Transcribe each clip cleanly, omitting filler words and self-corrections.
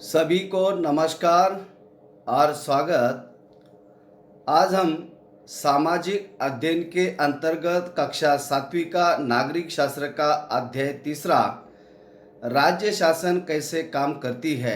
सभी को नमस्कार और स्वागत। आज हम सामाजिक अध्ययन के अंतर्गत कक्षा 7वीं का नागरिक शास्त्र का अध्याय 3 राज्य शासन कैसे काम करती है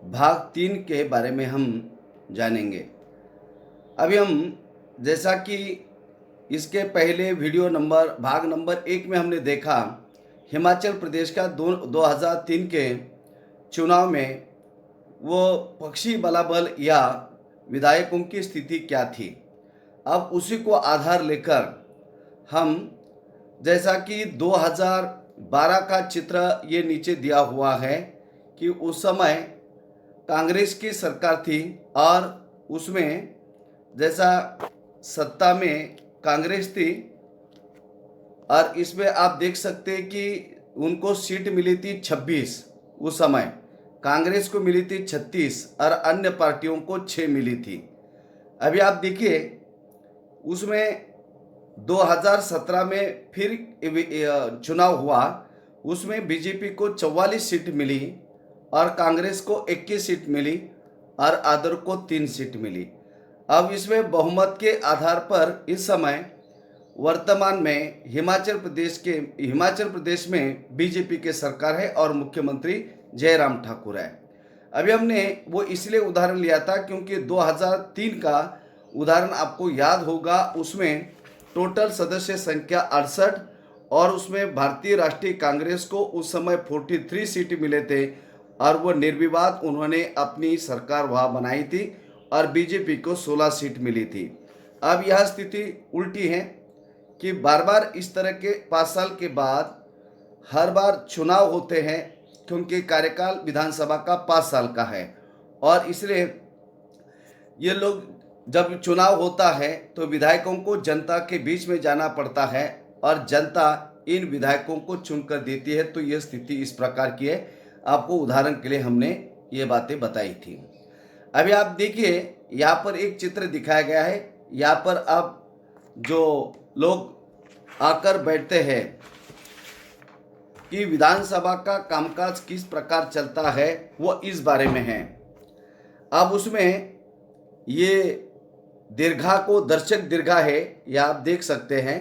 भाग 3 के बारे में हम जानेंगे। अभी हम जैसा कि इसके पहले भाग नंबर 1 में हमने देखा हिमाचल प्रदेश का 2003 के चुनाव में वो पक्षी बलाबल या विधायकों की स्थिति क्या थी। अब उसी को आधार लेकर हम जैसा कि 2012 का चित्र ये नीचे दिया हुआ है कि उस समय कांग्रेस की सरकार थी और उसमें जैसा सत्ता में कांग्रेस थी और इसमें आप देख सकते हैं कि उनको सीट मिली थी 26। उस समय कांग्रेस को मिली थी 36 और अन्य पार्टियों को 6 मिली थी। अभी आप देखिए उसमें 2017 में फिर चुनाव हुआ, उसमें बीजेपी को 44 सीट मिली और कांग्रेस को 21 सीट मिली और अदर को 3 सीट मिली। अब इसमें बहुमत के आधार पर इस समय वर्तमान में हिमाचल प्रदेश में बीजेपी की सरकार है और मुख्यमंत्री जयराम ठाकुर है। अभी हमने वो इसलिए उदाहरण लिया था क्योंकि 2003 का उदाहरण आपको याद होगा, उसमें टोटल सदस्य संख्या 68 और उसमें भारतीय राष्ट्रीय कांग्रेस को उस समय 43 सीट मिले थे और वो निर्विवाद उन्होंने अपनी सरकार वहाँ बनाई थी और बीजेपी को 16 सीट मिली थी। अब यह स्थिति उल्टी है कि बार बार इस तरह के 5 साल के बाद हर बार चुनाव होते हैं क्योंकि कार्यकाल विधानसभा का 5 साल का है और इसलिए ये लोग जब चुनाव होता है तो विधायकों को जनता के बीच में जाना पड़ता है और जनता इन विधायकों को चुनकर देती है। तो ये स्थिति इस प्रकार की है। आपको उदाहरण के लिए हमने ये बातें बताई थी। अभी आप देखिए यहाँ पर एक चित्र दिखाया गया है। यहाँ पर अब जो लोग आकर बैठते हैं कि विधानसभा का कामकाज किस प्रकार चलता है वो इस बारे में है। अब उसमें ये दीर्घा को दर्शक दीर्घा है, यह आप देख सकते हैं,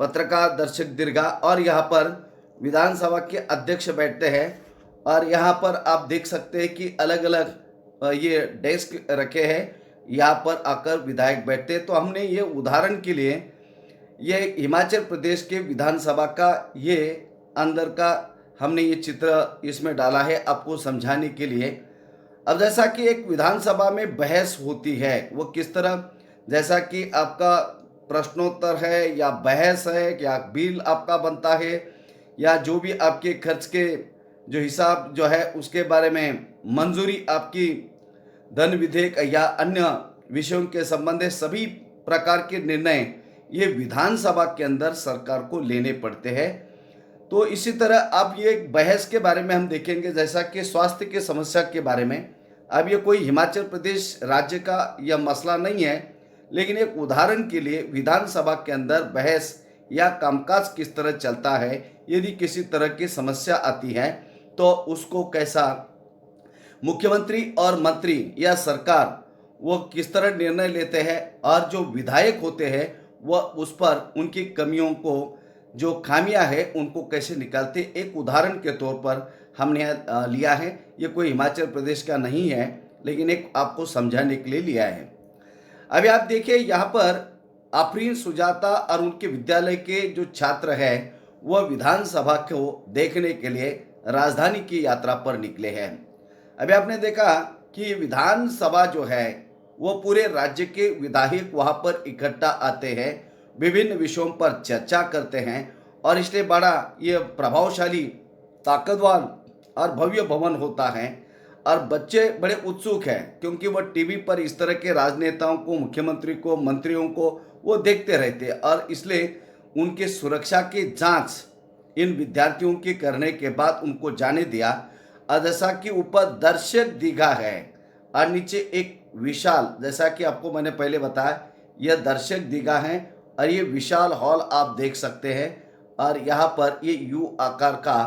पत्रकार दर्शक दीर्घा, और यहाँ पर विधानसभा के अध्यक्ष बैठते हैं और यहाँ पर आप देख सकते हैं कि अलग अलग ये डेस्क रखे हैं, यहाँ पर आकर विधायक बैठते हैं। तो हमने ये उदाहरण के लिए ये हिमाचल प्रदेश के विधानसभा का ये अंदर का हमने ये चित्र इसमें डाला है आपको समझाने के लिए। अब जैसा कि एक विधानसभा में बहस होती है वो किस तरह, जैसा कि आपका प्रश्नोत्तर है या बहस है या बिल आपका बनता है या जो भी आपके खर्च के जो हिसाब जो है उसके बारे में मंजूरी आपकी धन विधेयक या अन्य विषयों के संबंध सभी प्रकार के निर्णय ये विधानसभा के अंदर सरकार को लेने पड़ते हैं। तो इसी तरह अब ये बहस के बारे में हम देखेंगे, जैसा कि स्वास्थ्य की समस्या के बारे में। अब ये कोई हिमाचल प्रदेश राज्य का यह मसला नहीं है, लेकिन एक उदाहरण के लिए विधानसभा के अंदर बहस या कामकाज किस तरह चलता है, यदि किसी तरह की समस्या आती है तो उसको कैसा मुख्यमंत्री और मंत्री या सरकार वो किस तरह निर्णय लेते हैं और जो विधायक होते हैं वह उस पर उनकी कमियों को जो खामियां हैं उनको कैसे निकालते। एक उदाहरण के तौर पर हमने लिया है, ये कोई हिमाचल प्रदेश का नहीं है लेकिन एक आपको समझाने के लिए लिया है। अभी आप देखिए यहाँ पर आफरीन सुजाता और उनके विद्यालय के जो छात्र हैं वह विधानसभा को देखने के लिए राजधानी की यात्रा पर निकले हैं। अभी आपने देखा कि विधानसभा जो है वो पूरे राज्य के विधायक वहाँ पर इकट्ठा आते हैं, विभिन्न विषयों पर चर्चा करते हैं और इसलिए बड़ा ये प्रभावशाली, ताकतवर और भव्य भवन होता है और बच्चे बड़े उत्सुक हैं क्योंकि वह टीवी पर इस तरह के राजनेताओं को, मुख्यमंत्री को, मंत्रियों को वो देखते रहते हैं और इसलिए उनके सुरक्षा की जांच इन विद्यार्थियों के करने के बाद उनको जाने दिया। और जैसा कि ऊपर दर्शक दीर्घा है और नीचे एक विशाल, जैसा कि आपको मैंने पहले बताया यह दर्शक दीर्घा है और ये विशाल हॉल आप देख सकते हैं और यहाँ पर ये यू आकार का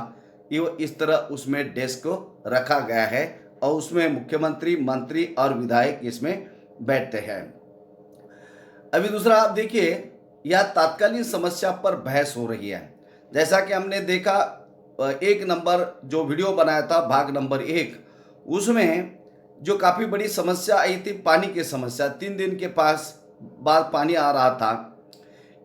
ये इस तरह उसमें डेस्क को रखा गया है और उसमें मुख्यमंत्री, मंत्री और विधायक इसमें बैठते हैं। अभी दूसरा आप देखिए, यह तात्कालीन समस्या पर बहस हो रही है। जैसा कि हमने देखा, एक नंबर जो वीडियो बनाया था भाग नंबर 1, उसमें जो काफ़ी बड़ी समस्या आई थी, पानी की समस्या, 3 दिन के पास बाद पानी आ रहा था।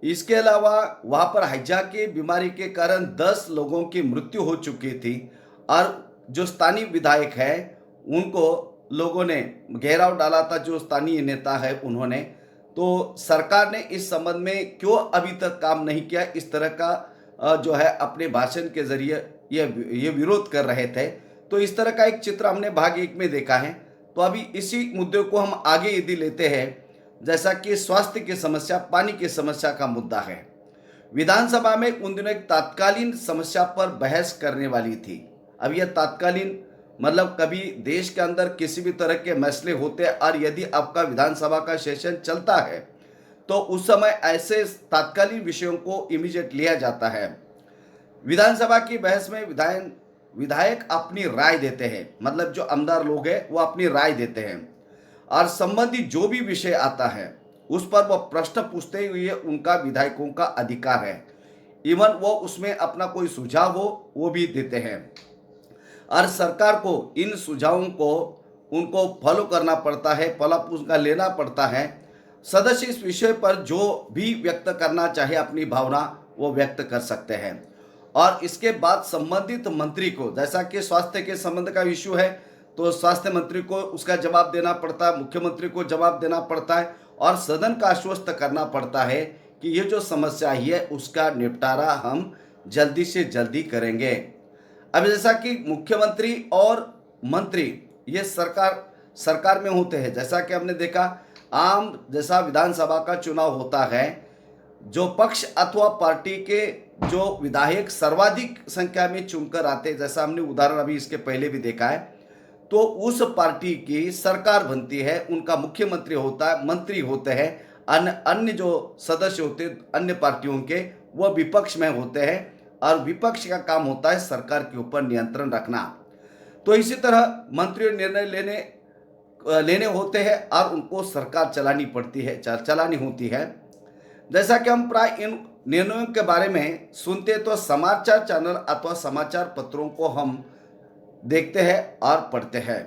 इसके अलावा वहाँ पर हैजा की बीमारी के कारण 10 लोगों की मृत्यु हो चुकी थी और जो स्थानीय विधायक है उनको लोगों ने घेराव डाला था, जो स्थानीय नेता है उन्होंने। तो सरकार ने इस संबंध में क्यों अभी तक काम नहीं किया, इस तरह का जो है अपने भाषण के जरिए ये विरोध कर रहे थे। तो इस तरह का एक चित्र हमने भाग 1 में देखा है। तो अभी इसी मुद्दे को हम आगे यदि लेते हैं, जैसा कि स्वास्थ्य की समस्या, पानी की समस्या का मुद्दा है। विधानसभा में उन दिनों एक तात्कालीन समस्या पर बहस करने वाली थी। अब यह तात्कालीन मतलब कभी देश के अंदर किसी भी तरह के मसले होते हैं और यदि आपका विधानसभा का सेशन चलता है तो उस समय ऐसे तात्कालीन विषयों को इमीडिएट लिया जाता है। विधानसभा की बहस में विधायक अपनी राय देते हैं, मतलब जो आमदार लोग हैं वो अपनी राय देते हैं और संबंधित जो भी विषय आता है उस पर वो प्रश्न पूछते हुए उनका विधायकों का अधिकार है। इवन वो उसमें अपना कोई सुझाव हो वो भी देते हैं और सरकार को इन सुझावों को उनको फॉलो करना पड़ता है, फलाफूस का लेना पड़ता है। सदस्य इस विषय पर जो भी व्यक्त करना चाहे अपनी भावना वो व्यक्त कर सकते हैं और इसके बाद संबंधित मंत्री को, जैसा कि स्वास्थ्य के संबंध का इश्यू है तो स्वास्थ्य मंत्री को उसका जवाब देना पड़ता है, मुख्यमंत्री को जवाब देना पड़ता है और सदन का आश्वस्त करना पड़ता है कि ये जो समस्या है उसका निपटारा हम जल्दी से जल्दी करेंगे। अब जैसा कि मुख्यमंत्री और मंत्री ये सरकार में होते हैं, जैसा कि हमने देखा आम जैसा विधानसभा का चुनाव होता है, जो पक्ष अथवा पार्टी के जो विधायक सर्वाधिक संख्या में चुनकर आते हैं, जैसा हमने उदाहरण अभी इसके पहले भी देखा है, तो उस पार्टी की सरकार बनती है, उनका मुख्यमंत्री होता है, मंत्री होते हैं, अन्य जो सदस्य होते हैं अन्य पार्टियों के वो विपक्ष में होते हैं और विपक्ष का काम होता है सरकार के ऊपर नियंत्रण रखना। तो इसी तरह मंत्री निर्णय लेने होते हैं और उनको सरकार चलानी पड़ती है, चलानी होती है। जैसा कि हम प्राय इन निर्णयों के बारे में सुनते तो समाचार चैनल अथवा समाचार पत्रों को हम देखते हैं और पढ़ते हैं।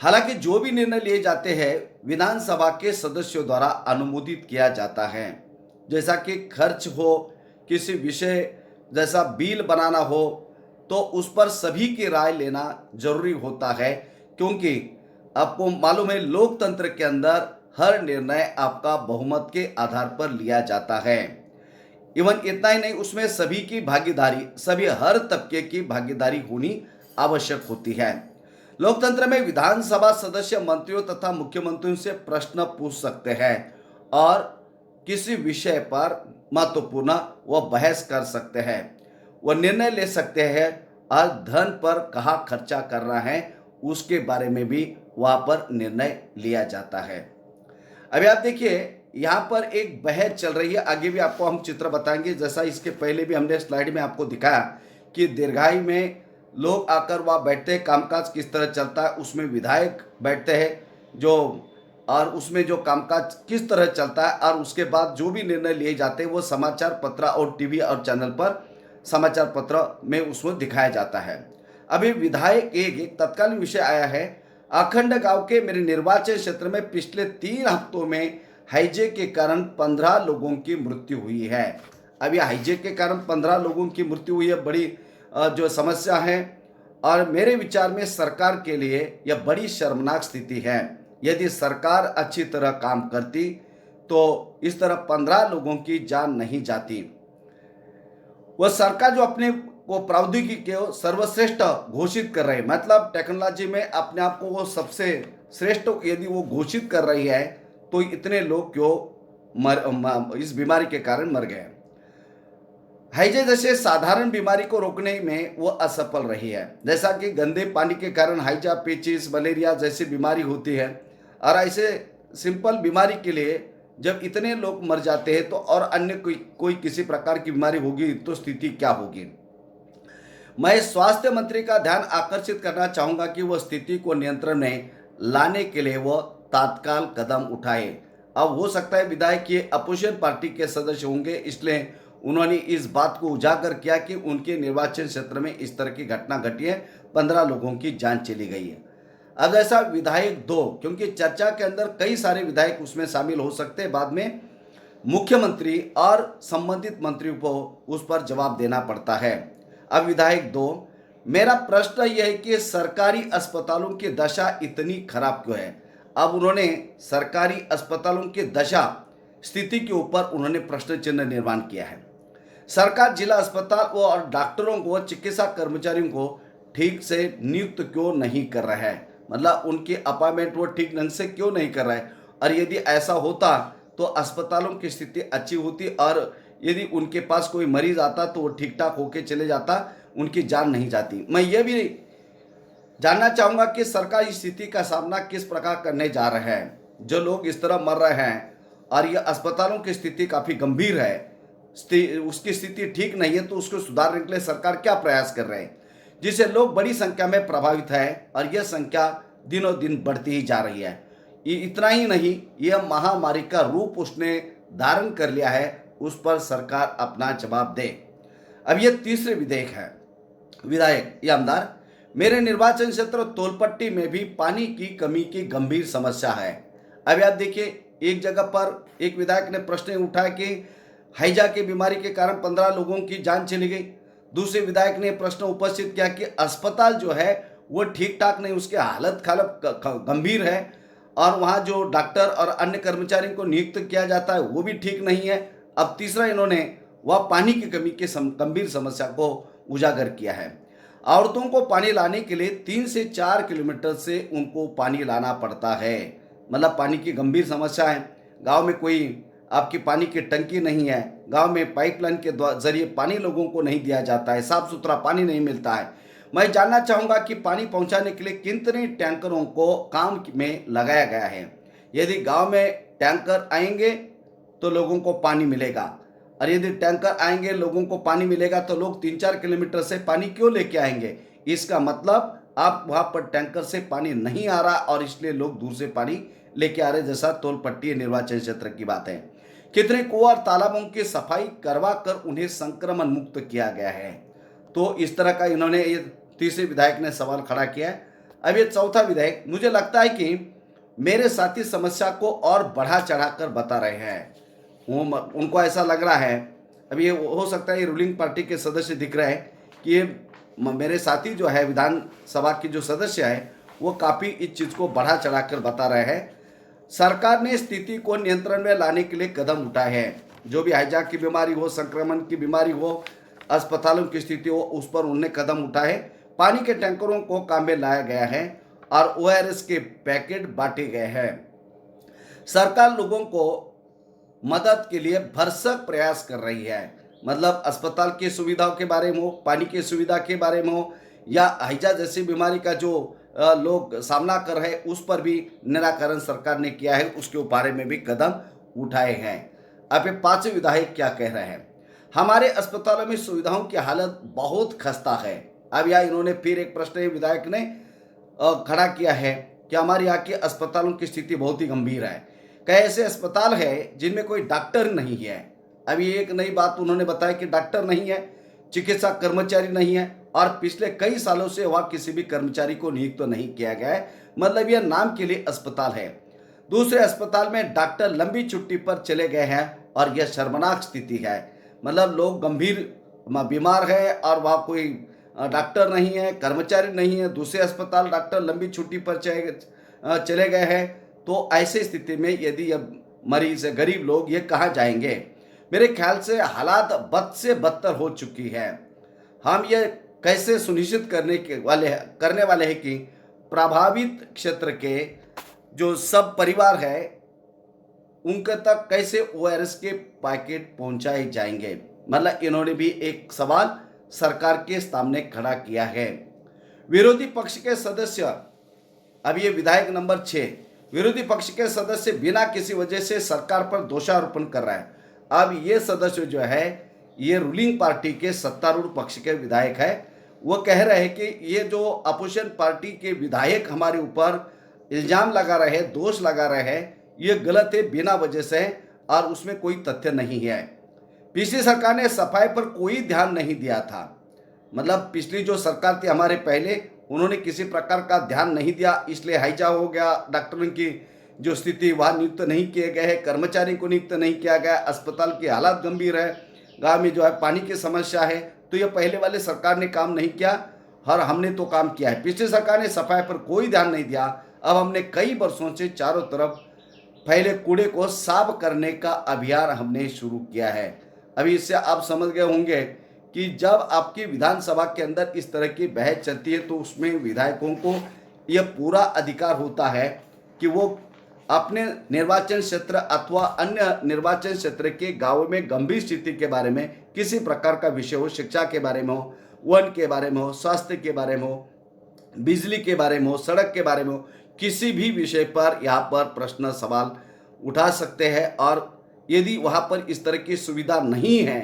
हालांकि जो भी निर्णय लिए जाते हैं विधानसभा के सदस्यों द्वारा अनुमोदित किया जाता है। जैसा कि खर्च हो, किसी विषय जैसा बिल बनाना हो तो उस पर सभी की राय लेना जरूरी होता है, क्योंकि आपको मालूम है लोकतंत्र के अंदर हर निर्णय आपका बहुमत के आधार पर लिया जाता है। इवन इतना ही नहीं, उसमें सभी की भागीदारी, सभी हर तबके की भागीदारी होनी आवश्यक होती है। लोकतंत्र में विधानसभा सदस्य मंत्रियों तथा मुख्यमंत्रियों से प्रश्न पूछ सकते हैं और किसी विषय पर महत्वपूर्ण वह बहस कर सकते हैं, वह निर्णय ले सकते हैं और धन पर कहाँ खर्चा करना है उसके बारे में भी वहाँ पर निर्णय लिया जाता है। अभी आप देखिए यहाँ पर एक बहस चल रही है, आगे भी आपको हम चित्र बताएंगे। जैसा इसके पहले भी हमने स्लाइड में आपको दिखाया कि दीर्घाई में लोग आकर वहाँ बैठते हैं, कामकाज किस तरह चलता है उसमें विधायक बैठते हैं जो, और उसमें जो कामकाज किस तरह चलता है और उसके बाद जो भी निर्णय लिए जाते हैं वो समाचार पत्र और टीवी और चैनल पर समाचार पत्र में उसमें दिखाया जाता है। अभी विधायक एक तत्कालीन विषय आया है, अखंड गांव के मेरे निर्वाचन क्षेत्र में पिछले 3 हफ्तों में हैजे के कारण 15 लोगों की मृत्यु हुई है। अब यह हैजे के कारण 15 लोगों की मृत्यु हुई है, बड़ी जो समस्या है और मेरे विचार में सरकार के लिए यह बड़ी शर्मनाक स्थिति है। यदि सरकार अच्छी तरह काम करती तो इस तरह 15 लोगों की जान नहीं जाती। वह सरकार जो अपने को प्रौद्योगिकी को सर्वश्रेष्ठ घोषित कर रही है, मतलब टेक्नोलॉजी में अपने आप को वो सबसे श्रेष्ठ यदि वो घोषित कर रही है तो इतने लोग क्यों इस बीमारी के कारण मर गए। हैजे जैसे साधारण बीमारी को रोकने में वो असफल रही है। जैसा कि गंदे पानी के कारण हैजा, पेचिस, मलेरिया जैसी बीमारी होती है और ऐसे सिंपल बीमारी के लिए जब इतने लोग मर जाते हैं तो और अन्य कोई किसी प्रकार की बीमारी होगी तो स्थिति क्या होगी। मैं स्वास्थ्य मंत्री का ध्यान आकर्षित करना चाहूंगा कि वह स्थिति को नियंत्रण में लाने के लिए वह तात्काल कदम उठाए। अब हो सकता है विधायक ये अपोजिशन पार्टी के सदस्य होंगे, इसलिए उन्होंने इस बात को उजागर किया कि उनके निर्वाचन क्षेत्र में इस तरह की घटना घटी है, 15 लोगों की जान चली गई है। अब ऐसा विधायक दो, क्योंकि चर्चा के अंदर कई सारे विधायक उसमें शामिल हो सकते हैं, बाद में मुख्यमंत्री और संबंधित मंत्रियों को उस पर जवाब देना पड़ता है। अब विधायक दो, मेरा प्रश्न यह है कि सरकारी अस्पतालों की दशा इतनी खराब क्यों है। अब उन्होंने सरकारी अस्पतालों की दशा स्थिति के ऊपर उन्होंने प्रश्न चिन्ह निर्माण किया है। सरकार जिला अस्पताल और डॉक्टरों को, चिकित्सा कर्मचारियों को ठीक से नियुक्त क्यों नहीं कर रहा है, मतलब उनकी अपॉइंटमेंट वो ठीक ढंग से क्यों नहीं कर रहा है। और यदि ऐसा होता तो अस्पतालों की स्थिति अच्छी होती, और यदि उनके पास कोई मरीज आता तो वो ठीक ठाक होके चले जाता, उनकी जान नहीं जाती। मैं ये भी जानना चाहूँगा कि सरकार इस स्थिति का सामना किस प्रकार करने जा रहा है। जो लोग इस तरह मर रहे हैं और ये अस्पतालों की स्थिति काफ़ी गंभीर है, उसकी स्थिति ठीक नहीं है, तो उसको सुधारने के लिए सरकार क्या प्रयास कर रहे हैं, जिससे लोग बड़ी संख्या में प्रभावित है और यह संख्या दिनों दिन बढ़ती ही जा रही है। इतना ही नहीं, यह महामारी का रूप उसने धारण कर लिया है, उस पर सरकार अपना जवाब दे। अब यह तीसरे विधायक या आमदार, मेरे निर्वाचन क्षेत्र तोलपट्टी में भी पानी की कमी की गंभीर समस्या है। अब आप देखिए, एक जगह पर एक विधायक ने प्रश्न उठाया कि हैजा की बीमारी के कारण 15 लोगों की जान चली गई। दूसरे विधायक ने प्रश्न उपस्थित किया कि अस्पताल जो है वो ठीक ठाक नहीं, उसकी हालत गंभीर है, और वहाँ जो डॉक्टर और अन्य कर्मचारियों को नियुक्त किया जाता है वो भी ठीक नहीं है। अब तीसरा इन्होंने वह पानी की कमी की गंभीर समस्या को उजागर किया है। औरतों को पानी लाने के लिए 3 से 4 किलोमीटर से उनको पानी लाना पड़ता है, मतलब पानी की गंभीर समस्या है। गांव में कोई आपकी पानी की टंकी नहीं है, गांव में पाइपलाइन के जरिए पानी लोगों को नहीं दिया जाता है, साफ सुथरा पानी नहीं मिलता है। मैं जानना चाहूँगा कि पानी पहुँचाने के लिए कितने टैंकरों को काम में लगाया गया है। यदि गांव में टैंकर आएंगे तो लोगों को पानी मिलेगा, और यदि टैंकर आएंगे लोगों को पानी मिलेगा तो लोग 3-4 किलोमीटर से पानी क्यों लेके आएंगे। इसका मतलब आप वहाँ पर टैंकर से पानी नहीं आ रहा और इसलिए लोग दूर से पानी लेके आ रहे, जैसा तोलपट्टी निर्वाचन क्षेत्र की बात है। कितने कुआं और तालाबों की सफाई करवा कर उन्हें संक्रमण मुक्त किया गया है। तो इस तरह का इन्होंने, ये तीसरे विधायक ने सवाल खड़ा किया है। अब ये चौथा विधायक, मुझे लगता है कि मेरे साथी समस्या को और बढ़ा चढ़ाकर बता रहे हैं। उनको ऐसा लग रहा है, अब ये हो सकता है ये रूलिंग पार्टी के सदस्य दिख रहे हैं कि ये मेरे साथी जो है विधानसभा की जो सदस्य है वो काफ़ी इस चीज़ को बढ़ा चढ़ाकर बता रहे हैं। सरकार ने स्थिति को नियंत्रण में लाने के लिए कदम उठाए हैं। जो भी हैजा की बीमारी हो, संक्रमण की बीमारी हो, अस्पतालों की स्थिति हो, उस पर उन्होंने कदम उठाए। पानी के टैंकरों को काम में लाया गया है और ORS के पैकेट बांटे गए हैं। सरकार लोगों को मदद के लिए भरसक प्रयास कर रही है, मतलब अस्पताल की सुविधाओं के बारे में हो, पानी की सुविधा के बारे में हो, या हैजा जैसी बीमारी का जो लोग सामना कर रहे हैं उस पर भी निराकरण सरकार ने किया है, उसके बारे में भी कदम उठाए हैं। अब ये 5 विधायक क्या कह रहे हैं, हमारे अस्पतालों में सुविधाओं की हालत बहुत खस्ता है। अब यहाँ इन्होंने फिर एक प्रश्न विधायक ने खड़ा किया है कि हमारे यहाँ के अस्पतालों की स्थिति बहुत ही गंभीर है। कई ऐसे अस्पताल है जिनमें कोई डॉक्टर नहीं है। अभी एक नई बात उन्होंने बताया कि डॉक्टर नहीं है, चिकित्सा कर्मचारी नहीं है, और पिछले कई सालों से वहाँ किसी भी कर्मचारी को नियुक्त तो नहीं किया गया है, मतलब यह नाम के लिए अस्पताल है। दूसरे अस्पताल में डॉक्टर लंबी छुट्टी पर चले गए हैं और यह शर्मनाक स्थिति है, मतलब लोग गंभीर बीमार है और वहाँ कोई डॉक्टर नहीं है, कर्मचारी नहीं है। दूसरे अस्पताल डॉक्टर लंबी छुट्टी पर चले गए हैं, तो ऐसे स्थिति में यदि मरीज गरीब लोग ये कहाँ जाएंगे। मेरे ख्याल से हालात बद से बदतर हो चुकी है। हम ये कैसे सुनिश्चित करने वाले हैं कि प्रभावित क्षेत्र के जो सब परिवार है उनके तक कैसे ORS के पैकेट पहुंचाए जाएंगे। मतलब इन्होंने भी एक सवाल सरकार के सामने खड़ा किया है। विरोधी पक्ष के सदस्य, अब ये विधायक नंबर 6, विरोधी पक्ष के सदस्य बिना किसी वजह से सरकार पर दोषारोपण कर रहा है। अब ये सदस्य जो है ये रूलिंग पार्टी के सत्तारूढ़ पक्ष के विधायक है, वो कह रहे हैं कि ये जो अपोजिशन पार्टी के विधायक हमारे ऊपर इल्ज़ाम लगा रहे हैं, दोष लगा रहे हैं, ये गलत है, बिना वजह से है और उसमें कोई तथ्य नहीं है। पिछली सरकार ने सफाई पर कोई ध्यान नहीं दिया था। मतलब पिछली जो सरकार थी हमारे पहले, उन्होंने किसी प्रकार का ध्यान नहीं दिया, इसलिए हैजा हो गया। डॉक्टरों की जो स्थिति वहाँ नियुक्त नहीं किए गए हैं, कर्मचारी को नियुक्त नहीं किया गया, अस्पताल की हालत गंभीर है, गाँव में जो है पानी की समस्या है। तो ये पहले वाले सरकार ने काम नहीं किया और हमने तो काम किया है। पिछली सरकार ने सफाई पर कोई ध्यान नहीं दिया। अब हमने कई वर्षों से चारों तरफ फैले कूड़े को साफ करने का अभियान हमने शुरू किया है। अभी इससे आप समझ गए होंगे कि जब आपकी विधानसभा के अंदर इस तरह की बहस चलती है तो उसमें विधायकों को यह पूरा अधिकार होता है कि वो अपने निर्वाचन क्षेत्र अथवा अन्य निर्वाचन क्षेत्र के गाँव में गंभीर स्थिति के बारे में किसी प्रकार का विषय हो, शिक्षा के बारे में हो, वन के बारे में हो, स्वास्थ्य के बारे में हो, बिजली के बारे में हो, सड़क के बारे में हो, किसी भी विषय पर यहाँ पर प्रश्न सवाल उठा सकते हैं। और यदि वहाँ पर इस तरह की सुविधा नहीं है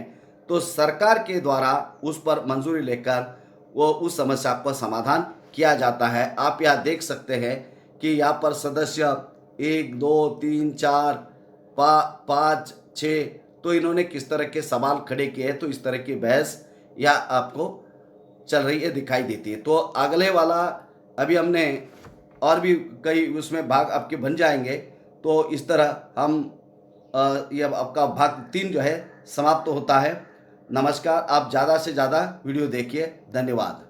तो सरकार के द्वारा उस पर मंजूरी लेकर वो उस समस्या का समाधान किया जाता है। आप यहाँ देख सकते हैं कि यहाँ पर सदस्य 1 2 3 4 5 6 तो इन्होंने किस तरह के सवाल खड़े किए, तो इस तरह की बहस या आपको चल रही है दिखाई देती है। तो अगले वाला अभी हमने और भी कई उसमें भाग आपके बन जाएंगे। तो इस तरह हम यह आपका भाग 3 जो है समाप्त होता है। नमस्कार। आप ज़्यादा से ज़्यादा वीडियो देखिए। धन्यवाद।